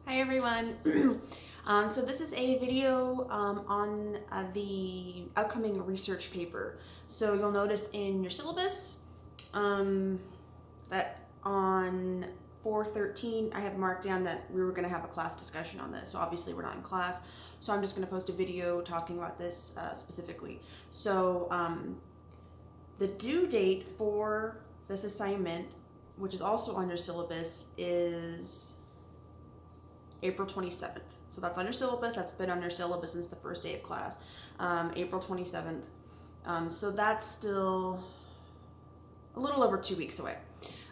Hi everyone. So this is a video on the upcoming research paper. So you'll notice in your syllabus that on 4/13 I have marked down that we were going to have a class discussion on this. So obviously we're not in class, so I'm just going to post a video talking about this specifically. So the due date for this assignment, which is also on your syllabus, is April 27th. So that's on your syllabus. That's been on your syllabus since the first day of class, April 27th. So that's still a little over 2 weeks away.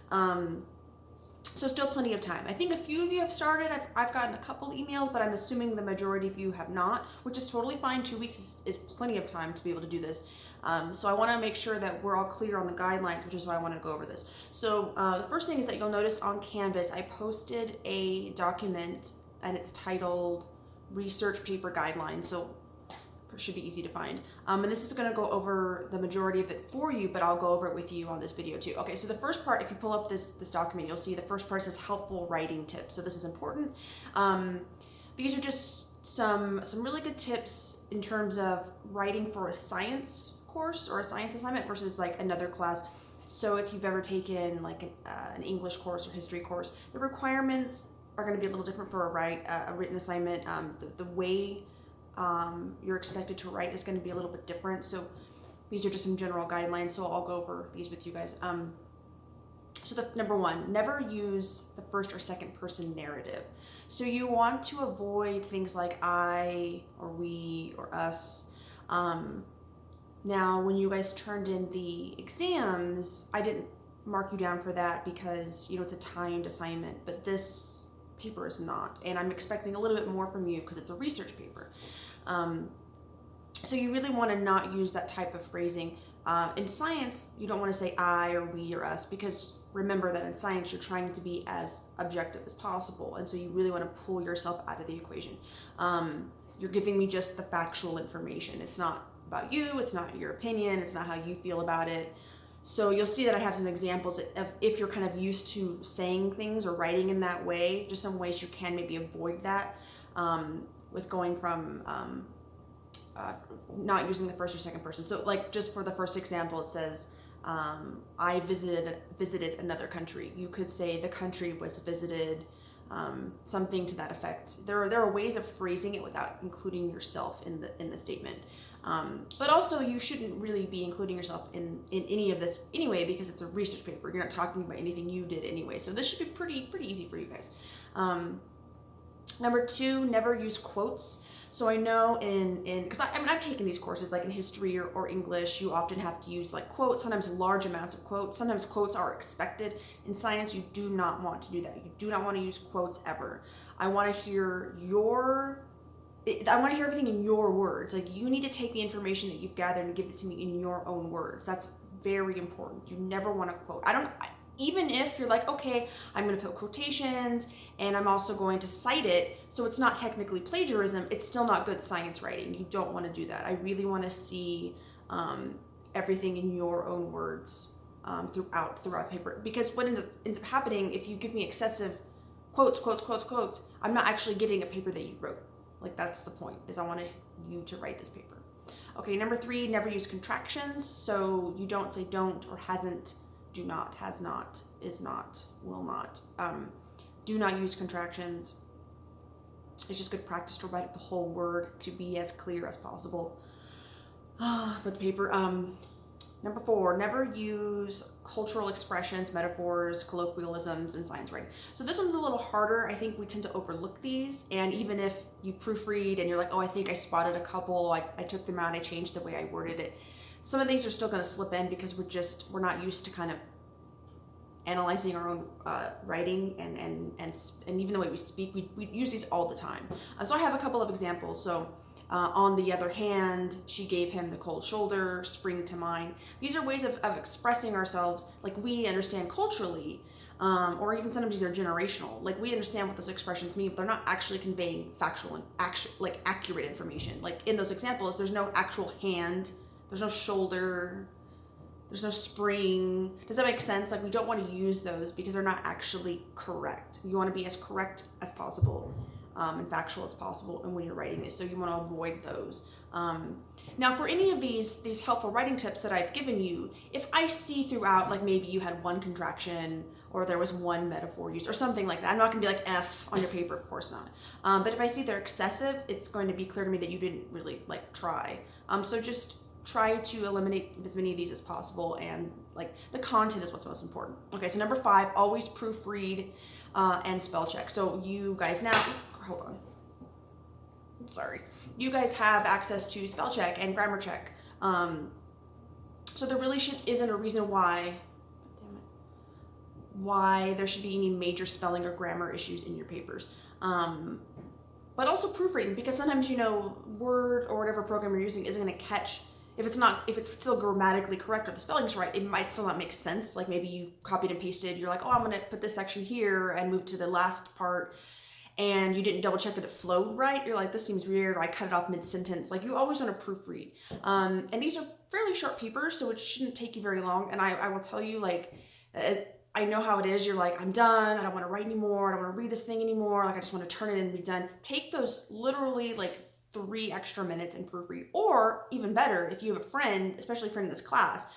So still plenty of time. I think a few of you have started. I've gotten a couple emails, but I'm assuming the majority of you have not, which is totally fine. 2 weeks is plenty of time to be able to do this. So I want to make sure that we're all clear on the guidelines, which is why I want to go over this. So the first thing is that you'll notice on Canvas, I posted a document and it's titled Research Paper Guidelines. So it should be easy to find. And this is going to go over the majority of it for you, but I'll go over it with you on this video too. Okay, so the first part, if you pull up this document, you'll see the first part says helpful writing tips. So this is important. These are just some really good tips in terms of writing for a science course or a science assignment versus like another class. So if you've ever taken like an English course or history course, the requirements are going to be a little different for a written assignment. The way you're expected to write is going to be a little bit different. So these are just some general guidelines. So I'll go over these with you guys. So the number one, never use the first or second person narrative. So you want to avoid things like I or we or us. Now, when you guys turned in the exams, I didn't mark you down for that because, you know, it's a timed assignment, but this paper is not. And I'm expecting a little bit more from you because it's a research paper. So you really want to not use that type of phrasing. In science, you don't want to say I or we or us because remember that in science, you're trying to be as objective as possible. And so you really want to pull yourself out of the equation. You're giving me just the factual information. It's not about you, it's not your opinion, it's not how you feel about it. So you'll see that I have some examples of if you're kind of used to saying things or writing in that way, just some ways you can maybe avoid that with going from not using the first or second person. So like just for the first example, it says, I visited another country. You could say the country was visited, something to that effect. There are ways of phrasing it without including yourself in the statement. But also you shouldn't really be including yourself in any of this anyway, because it's a research paper. You're not talking about anything you did anyway. So this should be pretty easy for you guys. Number two, never use quotes. So I know because I've taken these courses like in history or English, you often have to use like quotes, sometimes large amounts of quotes. Sometimes quotes are expected. In science, you do not want to do that. You do not want to use quotes ever. I want to hear everything in your words. Like you need to take the information that you've gathered and give it to me in your own words. That's very important. You never want to quote. Even if you're like, okay, I'm going to put quotations and I'm also going to cite it, so it's not technically plagiarism, it's still not good science writing. You don't want to do that. I really want to see everything in your own words throughout the paper. Because what ends up happening, if you give me excessive quotes, I'm not actually getting a paper that you wrote. Like that's the point, is I want you to write this paper. Okay, number three, never use contractions. So you don't say don't or hasn't, do not, has not, is not, will not. Do not use contractions. It's just good practice to write the whole word to be as clear as possible for the paper. Number four, never use cultural expressions, metaphors, colloquialisms in science writing. So this one's a little harder. I think we tend to overlook these. And even if you proofread and you're like, oh, I think I spotted a couple, I took them out, I changed the way I worded it. Some of these are still going to slip in because we're not used to kind of analyzing our own writing and even the way we speak. We use these all the time. So I have a couple of examples. So on the other hand, she gave him the cold shoulder, spring to mind. These are ways of expressing ourselves like we understand culturally, or even sometimes these are generational. Like we understand what those expressions mean, but they're not actually conveying factual and accurate information. Like in those examples, there's no actual hand, there's no shoulder, there's no spring. Does that make sense? Like, we don't want to use those because they're not actually correct. You want to be as correct as possible and factual as possible and when you're writing this. So you want to avoid those. Now, for any of these helpful writing tips that I've given you, if I see throughout, like maybe you had one contraction or there was one metaphor used or something like that, I'm not going to be like F on your paper, of course not. But if I see they're excessive, it's going to be clear to me that you didn't really like try. So just try to eliminate as many of these as possible, and like the content is what's most important. Okay, so number 5, always proofread and spell check. So you guys now, hold on. Sorry. You guys have access to spell check and grammar check. So there really isn't a reason why there should be any major spelling or grammar issues in your papers. But also proofreading, because sometimes, Word or whatever program you're using isn't going to catch, if it's still grammatically correct or the spelling's right, it might still not make sense. Like maybe you copied and pasted, you're like, oh, I'm going to put this section here and move to the last part, and you didn't double check that it flowed right. You're like, this seems weird, or I cut it off mid-sentence. Like, you always want to proofread. And these are fairly short papers, so it shouldn't take you very long. And I will tell you, like, I know how it is. You're like, I'm done. I don't want to write anymore. I don't want to read this thing anymore. Like, I just want to turn it in and be done. Take those literally like 3 extra minutes and proofread. Or even better, if you have a friend, especially a friend in this class,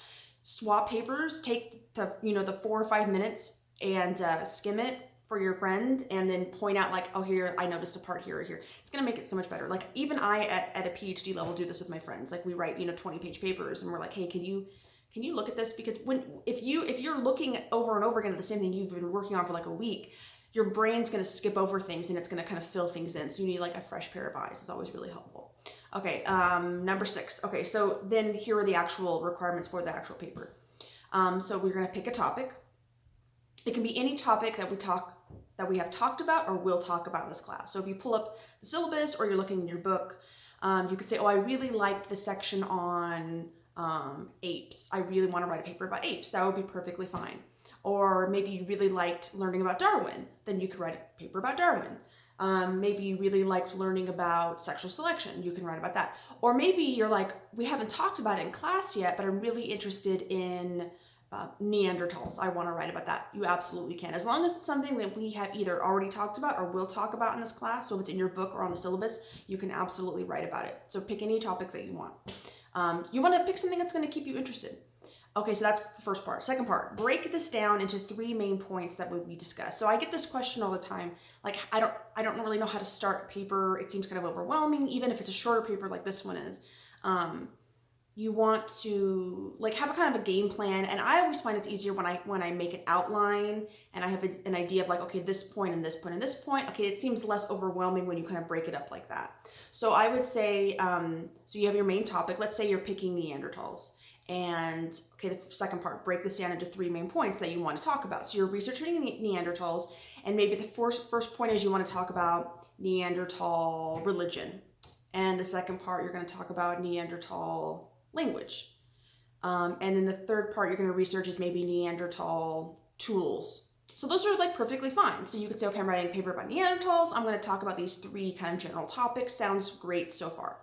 swap papers, take the 4 or 5 minutes and skim it for your friend, and then point out like, oh, here, I noticed a part here or here. It's going to make it so much better. Like, even I at a PhD level do this with my friends. Like, we write, 20-page papers, and we're like, hey, can you look at this? Because if you're looking over and over again at the same thing you've been working on for like a week, your brain's going to skip over things and it's going to kind of fill things in. So you need like a fresh pair of eyes. It's always really helpful. Okay, number 6. Okay, so then here are the actual requirements for the actual paper. So we're going to pick a topic. It can be any topic that we have talked about or will talk about in this class. So if you pull up the syllabus or you're looking in your book, you could say, oh, I really liked the section on apes. I really want to write a paper about apes. That would be perfectly fine. Or maybe you really liked learning about Darwin. Then you could write a paper about Darwin. Maybe you really liked learning about sexual selection. You can write about that. Or maybe you're like, we haven't talked about it in class yet, but I'm really interested in Neanderthals. I want to write about that. You absolutely can. As long as it's something that we have either already talked about or will talk about in this class, so if it's in your book or on the syllabus, you can absolutely write about it. So pick any topic that you want. You want to pick something that's going to keep you interested. Okay, so that's the first part. Second part, break this down into 3 main points that would be discussed. So I get this question all the time. Like, I don't really know how to start a paper. It seems kind of overwhelming, even if it's a shorter paper like this one is. You want to like have a kind of a game plan, and I always find it's easier when I make an outline and I have an idea of like, okay, this point and this point and this point. Okay, it seems less overwhelming when you kind of break it up like that. So I would say, so you have your main topic. Let's say you're picking Neanderthals. And okay, the second part, break this down into 3 main points that you want to talk about. So you're researching Neanderthals, and maybe the first point is you want to talk about Neanderthal religion. And the second part, you're going to talk about Neanderthal language. And then the third part you're going to research is maybe Neanderthal tools. So those are like perfectly fine. So you could say, okay, I'm writing a paper about Neanderthals. I'm going to talk about these 3 kind of general topics. Sounds great so far.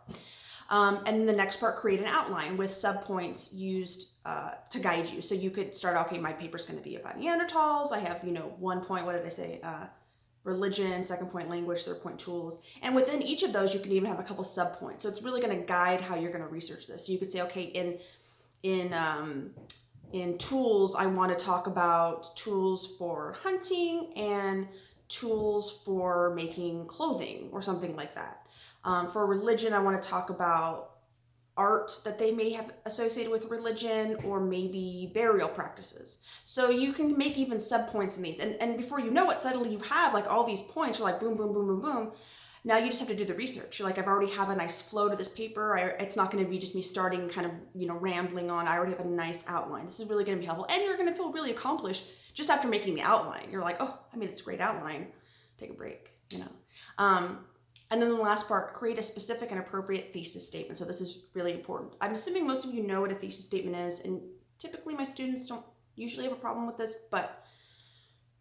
And then the next part, create an outline with subpoints used to guide you. So you could start, okay, my paper's going to be about Neanderthals. I have, 1 point, what did I say? Religion, 2nd point language, 3rd point tools. And within each of those, you can even have a couple subpoints. So it's really going to guide how you're going to research this. So you could say, okay, in tools, I want to talk about tools for hunting and tools for making clothing or something like that. For religion, I want to talk about art that they may have associated with religion, or maybe burial practices. So you can make even subpoints in these. And before you know it, suddenly you have like all these points. You're like, boom, boom, boom, boom, boom. Now you just have to do the research. You're like, I've already have a nice flow to this paper. It's not going to be just me starting kind of, rambling on. I already have a nice outline. This is really going to be helpful. And you're going to feel really accomplished just after making the outline. You're like, oh, it's a great outline. Take a break, And then the last part, create a specific and appropriate thesis statement. So this is really important. I'm assuming most of you know what a thesis statement is, and typically my students don't usually have a problem with this, but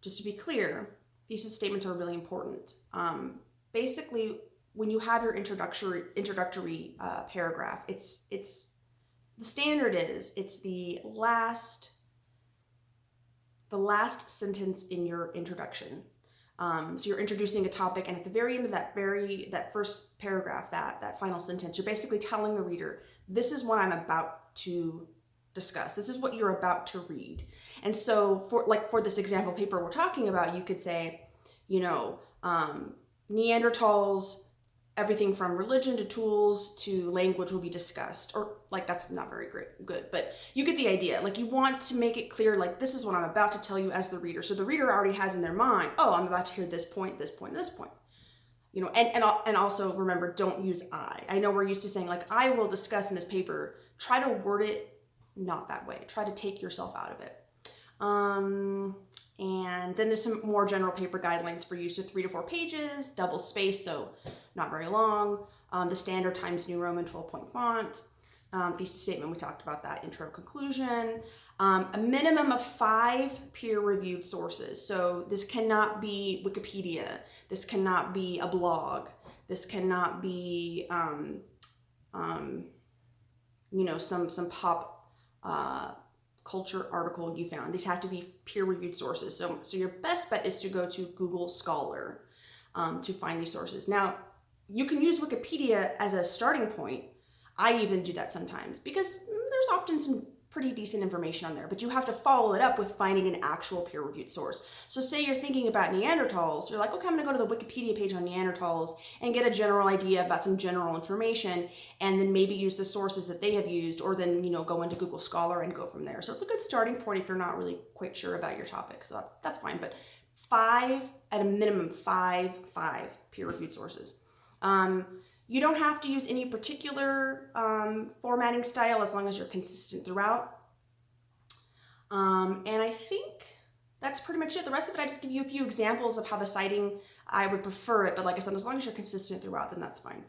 just to be clear, thesis statements are really important. Basically, when you have your introductory paragraph, it's the standard is it's the last sentence in your introduction. So you're introducing a topic, and at the very end of that first paragraph, that final sentence, you're basically telling the reader, this is what I'm about to discuss. This is what you're about to read. And so for this example paper we're talking about, you could say, Neanderthals, everything from religion to tools to language will be discussed. Or that's not very good, but you get the idea. You want to make it clear, this is what I'm about to tell you as the reader. So the reader already has in their mind, oh, I'm about to hear this point, this point, this point. And also remember, don't use I. I know we're used to saying I will discuss in this paper. Try to word it not that way. Try to take yourself out of it. And then there's some more general paper guidelines for you. So 3 to 4 pages, double space, so not very long. The standard Times New Roman 12-point font. Thesis statement, we talked about that, intro, conclusion. A minimum of 5 peer-reviewed sources. So this cannot be Wikipedia. This cannot be a blog. This cannot be, some pop culture article you found. These have to be peer-reviewed sources. So your best bet is to go to Google Scholar to find these sources. Now, you can use Wikipedia as a starting point. I even do that sometimes because there's often some pretty decent information on there, but you have to follow it up with finding an actual peer-reviewed source. So say you're thinking about Neanderthals, you're like, okay, I'm gonna go to the Wikipedia page on Neanderthals and get a general idea about some general information, and then maybe use the sources that they have used, or then, go into Google Scholar and go from there. So it's a good starting point if you're not really quite sure about your topic. So that's fine, but 5, at a minimum, 5 peer-reviewed sources. You don't have to use any particular formatting style as long as you're consistent throughout. And I think that's pretty much it. The rest of it, I just give you a few examples of how the citing, I would prefer it. But like I said, as long as you're consistent throughout, then that's fine.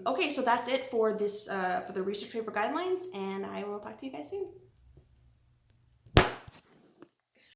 Okay, so that's it for this, for the research paper guidelines. And I will talk to you guys soon.